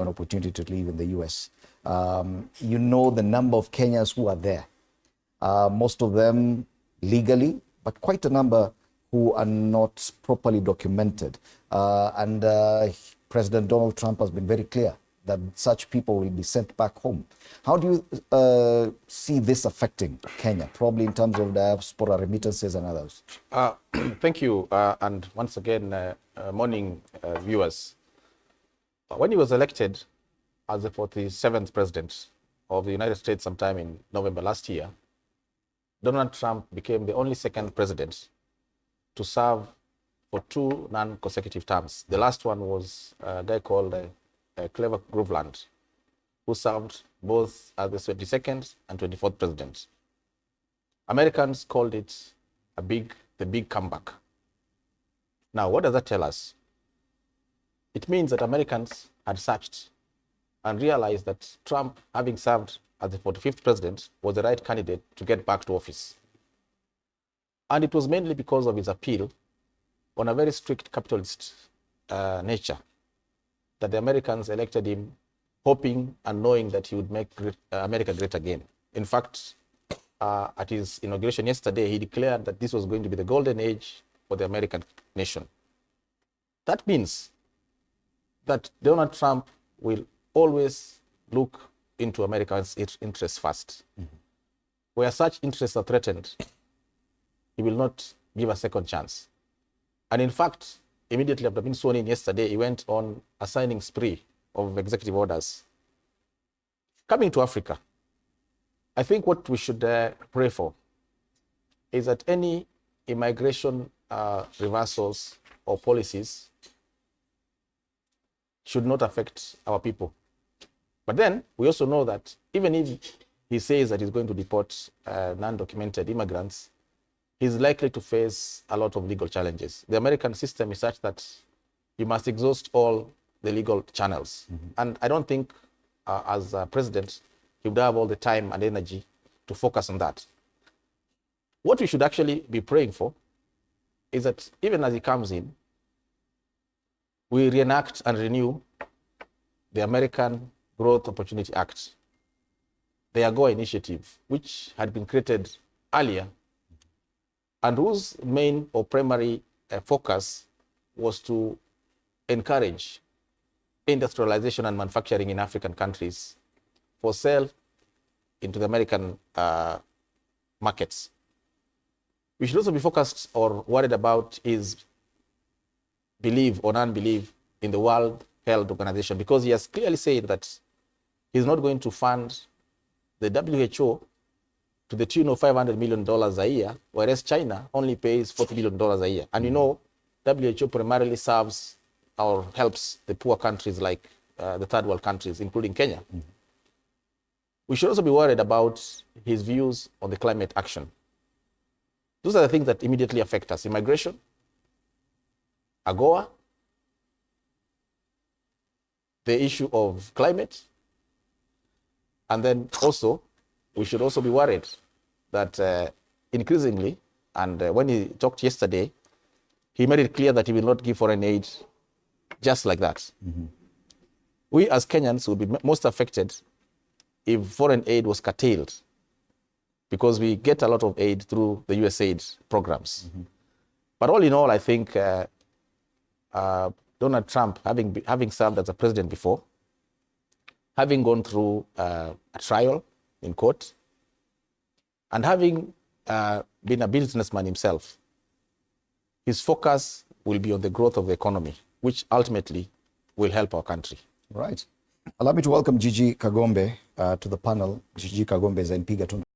an opportunity to live in the US. You know the number of Kenyans who are there. Most of them legally, but quite a number who are not properly documented. President Donald Trump has been very clear that such people will be sent back home. How do you see this affecting Kenya, probably in terms of diaspora remittances and others? Thank you. And once again, morning viewers. When he was elected as the 47th president of the United States sometime in November last year, Donald Trump became the only second president to serve for 2 non-consecutive terms. The last one was a guy called Clever Groveland, who served both as the 22nd and 24th president. Americans called it the big comeback. Now, what does that tell us? It means that Americans had searched and realized that Trump, having served as the 45th president, was the right candidate to get back to office. And it was mainly because of his appeal on a very strict capitalist nature that the Americans elected him, hoping and knowing that he would make America great again. In fact, at his inauguration yesterday, he declared that this was going to be the golden age for the American nation. That means that Donald Trump will always look into America's interests first. Mm-hmm. Where such interests are threatened, he will not give a second chance. And in fact, immediately after being sworn in yesterday, he went on a signing spree of executive orders. Coming to Africa, I think what we should pray for is that any immigration reversals or policies should not affect our people. But then we also know that even if he says that he's going to deport non-documented immigrants, he's likely to face a lot of legal challenges. The American system is such that you must exhaust all the legal channels. Mm-hmm. And I don't think as a president, he would have all the time and energy to focus on that. What we should actually be praying for is that even as he comes in, we reenact and renew the American Growth Opportunity Act, the AGOA initiative, which had been created earlier and whose main or primary focus was to encourage industrialization and manufacturing in African countries for sale into the American markets. We should also be focused or worried about his belief or non-belief in the World Health Organization, because he has clearly said that he's not going to fund the WHO to the tune of $500 million a year, whereas China only pays $40 million a year. And you know, WHO primarily serves or helps the poor countries like the third world countries, including Kenya. Mm-hmm. We should also be worried about his views on the climate action. Those are the things that immediately affect us: immigration, AGOA, the issue of climate, and then also we should also be worried that increasingly, and when he talked yesterday, he made it clear that he will not give foreign aid just like that. Mm-hmm. We as Kenyans would be most affected if foreign aid was curtailed, because we get a lot of aid through the USAID programs. Mm-hmm. But all in all, I think Donald Trump, having served as a president before, having gone through a trial in court, and having been a businessman himself, his focus will be on the growth of the economy, which ultimately will help our country. Right. Allow me to welcome Gigi Kagombe to the panel. Gigi Kagombe is MP Gatundu.